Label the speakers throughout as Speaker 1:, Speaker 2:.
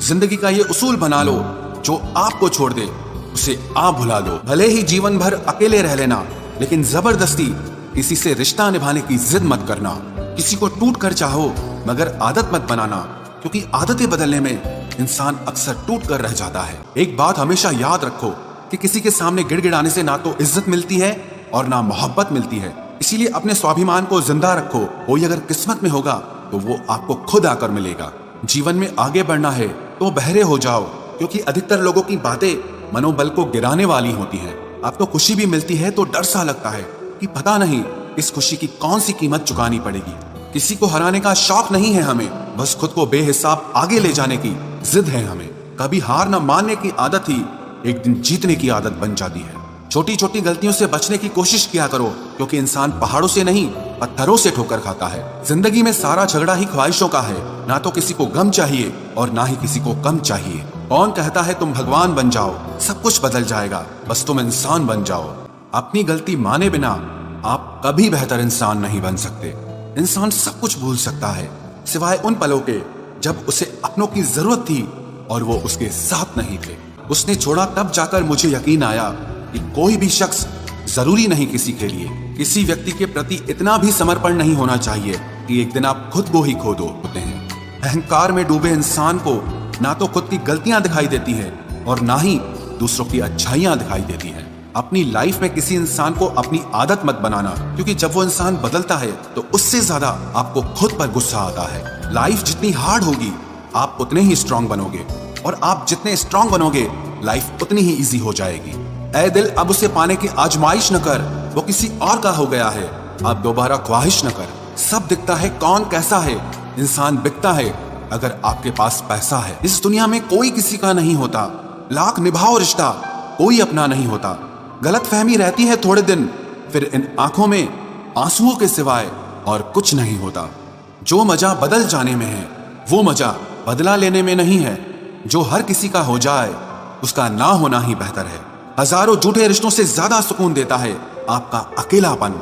Speaker 1: जिंदगी का ये उसूल बना लो, जो आपको छोड़ दे उसे आप भुला दो। भले ही जीवन भर अकेले रह लेना, लेकिन जबरदस्ती किसी से रिश्ता निभाने की जिद मत करना। किसी को टूट कर चाहो, मगर आदत मत बनाना, क्योंकि आदतें बदलने में इंसान अक्सर टूट कर रह जाता है। एक बात हमेशा याद रखो कि किसी के सामने गिड़गिड़ाने से ना तो इज्जत मिलती है और ना मोहब्बत मिलती है। इसीलिए अपने स्वाभिमान को जिंदा रखो। कोई अगर किस्मत में होगा तो वो आपको खुद आकर मिलेगा। जीवन में आगे बढ़ना है तो बहरे हो जाओ, क्योंकि अधिकतर लोगों की बातें मनोबल को गिराने वाली होती हैं। आपको खुशी भी मिलती है तो डर सा लगता है कि पता नहीं इस खुशी की कौन सी कीमत चुकानी पड़ेगी। किसी को हराने का शौक नहीं है हमें, बस खुद को बेहिसाब आगे ले जाने की जिद है हमें। कभी हार न मानने की आदत ही एक दिन जीतने की आदत बन जाती है। छोटी छोटी गलतियों से बचने की कोशिश किया करो, क्योंकि इंसान पहाड़ों से नहीं पत्थरों से ठोकर खाता है। जिंदगी में सारा झगड़ा ही ख्वाहिशों का है। ना तो किसी को गम चाहिए और ना ही किसी को कम चाहिए। कौन कहता है तुम भगवान बन जाओ, सब कुछ बदल जाएगा, बस तुम इंसान बन जाओ। अपनी गलती माने बिना आप कभी बेहतर इंसान नहीं बन सकते। इंसान सब कुछ भूल सकता है, सिवाय उन पलों के जब उसे अपनों की जरूरत थी और वो उसके साथ नहीं थे। उसने छोड़ा तब जाकर मुझे यकीन आया कि कोई भी शख्स जरूरी नहीं किसी के लिए। किसी व्यक्ति के प्रति इतना भी समर्पण नहीं होना चाहिए कि एक दिन आप खुद को ही खो दो होते हैं। अहंकार में डूबे इंसान को ना तो खुद की गलतियां दिखाई देती हैं और ना ही दूसरों की अच्छाइयां दिखाई देती हैं। अपनी लाइफ में किसी इंसान को अपनी आदत मत बनाना, क्योंकि जब वो इंसान बदलता है तो उससे ज्यादा आपको खुद पर गुस्सा आता है। लाइफ जितनी हार्ड होगी आप उतने ही स्ट्रांग बनोगे, और आप जितने स्ट्रांग बनोगे लाइफ उतनी ही इजी हो जाएगी। ऐ दिल अब उसे पाने की आजमाइश न कर, वो किसी और का हो गया है, अब दोबारा ख्वाहिश न कर। सब दिखता है कौन कैसा है, इंसान बिकता है अगर आपके पास पैसा है। इस दुनिया में कोई किसी का नहीं होता, लाख निभाओ रिश्ता कोई अपना नहीं होता। गलत फहमी रहती है थोड़े दिन, फिर इन आंखों में आंसुओं के सिवाय और कुछ नहीं होता। जो मजा बदल जाने में है वो मजा बदला लेने में नहीं है। जो हर किसी का हो जाए उसका ना होना ही बेहतर है। हजारों झूठे रिश्तों से ज्यादा सुकून देता है आपका अकेलापन।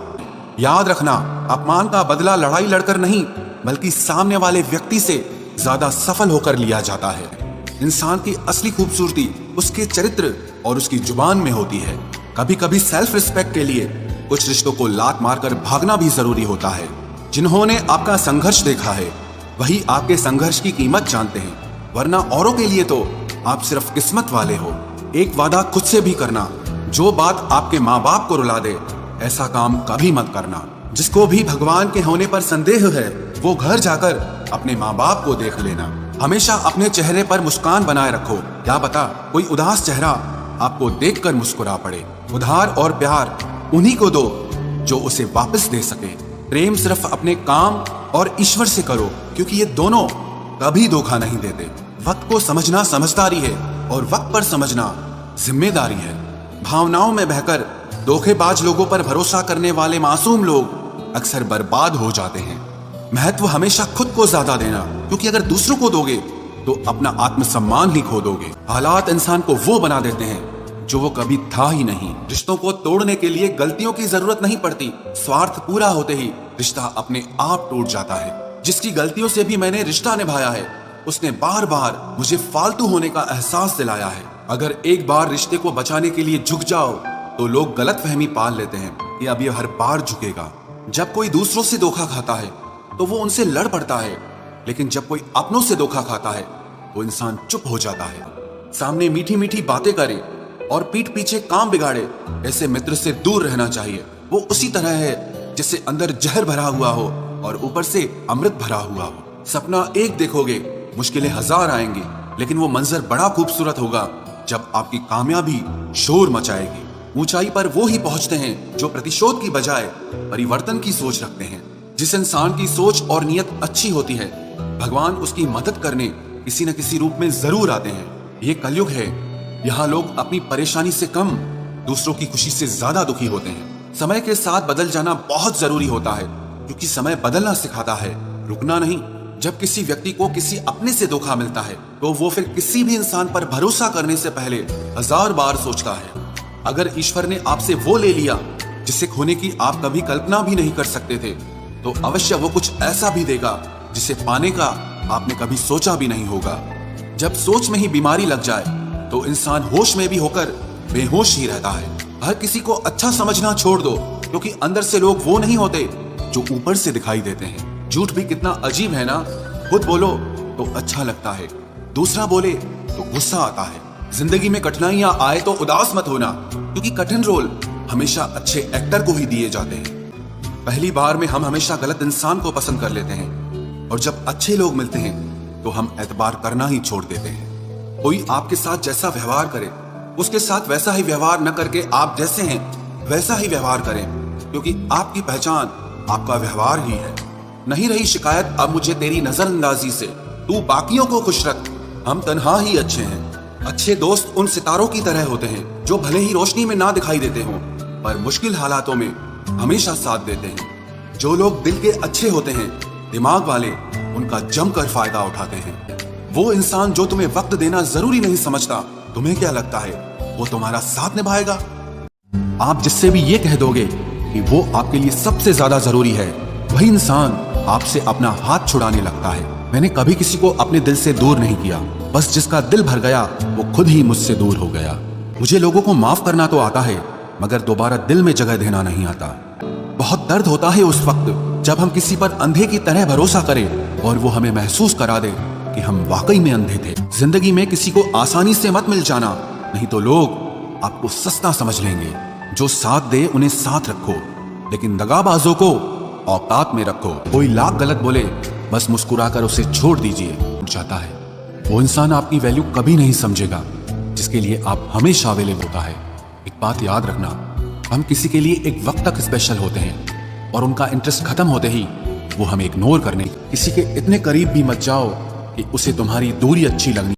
Speaker 1: याद रखना, अपमान का बदला लड़ाई लड़कर नहीं, बल्कि सामने वाले व्यक्ति से ज्यादा सफल होकर लिया जाता है। इंसान की असली खूबसूरती उसके चरित्र और उसकी जुबान में होती है। कभी कभी सेल्फ रिस्पेक्ट के लिए कुछ रिश्तों को लात मारकर भागना भी जरूरी होता है। जिन्होंने आपका संघर्ष देखा है वही आपके संघर्ष की कीमत जानते हैं, वरना औरों के लिए तो आप सिर्फ किस्मत वाले हो। एक वादा खुद से भी करना, जो बात आपके माँ बाप को रुला दे ऐसा काम कभी मत करना। जिसको भी भगवान के होने पर संदेह है वो घर जाकर अपने माँ बाप को देख लेना। हमेशा अपने चेहरे पर मुस्कान बनाए रखो, क्या पता कोई उदास चेहरा आपको देखकर मुस्कुरा पड़े। उधार और प्यार उन्हीं को दो जो उसे वापस दे सके। प्रेम सिर्फ अपने काम और ईश्वर से करो, क्योंकि ये दोनों कभी धोखा नहीं देते। वक्त को समझना समझदारी है और वक्त पर समझना जिम्मेदारी है। भावनाओं में बहकर धोखेबाज लोगों पर भरोसा करने वाले मासूम लोग अक्सर बर्बाद हो जाते हैं। महत्व हमेशा खुद को ज्यादा देना, क्योंकि अगर दूसरों को दोगे तो अपना आत्मसम्मान ही खो दोगे। हालात इंसान को वो बना देते हैं जो वो कभी था ही नहीं। रिश्तों को तोड़ने के लिए गलतियों की जरूरत नहीं पड़ती, स्वार्थ पूरा होते ही रिश्ता अपने आप टूट जाता है। जिसकी गलतियों से भी मैंने रिश्ता निभाया है उसने बार बार मुझे फालतू होने का एहसास दिलाया है। अगर एक बार रिश्ते को बचाने के लिए झुक जाओ तो लोग गलत फहमी पाल लेते हैं कि अब ये हर बार झुकेगा। जब कोई दूसरों से धोखा खाता है तो वो उनसे लड़ पड़ता है, लेकिन जब कोई अपनों से धोखा खाता है तो इंसान चुप हो जाता है। सामने मीठी मीठी बातें करे और पीठ पीछे काम बिगाड़े, ऐसे मित्र से दूर रहना चाहिए। वो उसी तरह है जिससे अंदर जहर भरा हुआ हो और ऊपर से अमृत भरा हुआ हो। सपना एक देखोगे, मुश्किलें हजार आएंगी, लेकिन वो मंजर बड़ा खूबसूरत होगा जब आपकी कामयाबी शोर मचाएगी। ऊंचाई पर वो ही पहुंचते हैं जो प्रतिशोध की बजाय परिवर्तन की सोच रखते हैं। जिस इंसान की सोच और नियत अच्छी होती है, भगवान उसकी मदद करने किसी न किसी रूप में जरूर आते हैं। ये कलयुग है, यहाँ लोग अपनी परेशानी से कम दूसरों की खुशी से ज्यादा दुखी होते हैं। समय के साथ बदल जाना बहुत जरूरी होता है, क्योंकि समय बदलना सिखाता है, रुकना नहीं। जब किसी व्यक्ति को किसी अपने से धोखा मिलता है तो वो फिर किसी भी इंसान पर भरोसा करने से पहले हजार बार सोचता है। अगर ईश्वर ने आपसे वो ले लिया जिसे खोने की आप कभी कल्पना भी नहीं कर सकते थे, तो अवश्य वो कुछ ऐसा भी देगा जिसे पाने का आपने कभी सोचा भी नहीं होगा। जब सोच में ही बीमारी लग जाए तो इंसान होश में भी होकर बेहोश ही रहता है। हर किसी को अच्छा समझना छोड़ दो, क्योंकि अंदर से लोग वो नहीं होते जो ऊपर से दिखाई देते हैं। झूठ भी कितना अजीब है ना, खुद बोलो तो अच्छा लगता है, दूसरा बोले तो गुस्सा आता है। जिंदगी में कठिनाइयां आए तो उदास मत होना, क्योंकि कठिन रोल हमेशा अच्छे एक्टर को ही दिए जाते हैं। पहली बार में हम हमेशा गलत इंसान को पसंद कर लेते हैं, और जब अच्छे लोग मिलते हैं तो हम एतबार करना ही छोड़ देते हैं। कोई आपके साथ जैसा व्यवहार करे, उसके साथ वैसा ही व्यवहार न करके आप जैसे हैं वैसा ही व्यवहार करें, क्योंकि आपकी पहचान आपका व्यवहार ही है। नहीं रही शिकायत अब मुझे तेरी नजरअंदाजी से, तू बाकियों को खुश रख, हम तन्हा ही अच्छे हैं। अच्छे दोस्त उन सितारों की तरह होते हैं जो भले ही रोशनी में ना दिखाई देते हों, पर मुश्किल हालातों में हमेशा साथ देते हैं। जो लोग दिल के अच्छे होते हैं, दिमाग वाले, उनका जमकर फायदा उठाते हैं। वो इंसान जो तुम्हें वक्त देना जरूरी नहीं समझता, तुम्हें क्या लगता है वो तुम्हारा साथ निभाएगा? आप जिससे भी ये कह दोगे कि वो आपके लिए सबसे ज्यादा जरूरी है, वही इंसान आपसे अपना हाथ छुड़ाने लगता है। मैंने कभी किसी को अपने दिल से दूर नहीं किया, बस जिसका दिल भर गया वो खुद ही मुझसे दूर हो गया। मुझे लोगों को माफ करना तो आता है, मगर दोबारा दिल में जगह देना नहीं आता। बहुत दर्द होता है उस वक्त जब हम किसी पर अंधे की तरह भरोसा करें और वो हमें महसूस करा दे कि हम वाकई में अंधे थे। जिंदगी में किसी को आसानी से मत मिल जाना, नहीं तो लोग आपको सस्ता समझ लेंगे। जो साथ दे उन्हें साथ रखो, लेकिन दगाबाजों को औकात में रखो। कोई लाख गलत बोले, बस मुस्कुराकर उसे छोड़ दीजिए, उठ जाता है। वो इंसान आपकी वैल्यू कभी नहीं समझेगा जिसके लिए आप हमेशा अवेलेबल होता है। एक बात याद रखना, हम किसी के लिए एक वक्त तक स्पेशल होते हैं और उनका इंटरेस्ट खत्म होते ही वो हमें इग्नोर करने। किसी के इतने करीब भी मत जाओ कि उसे तुम्हारी दूरी अच्छी लगनी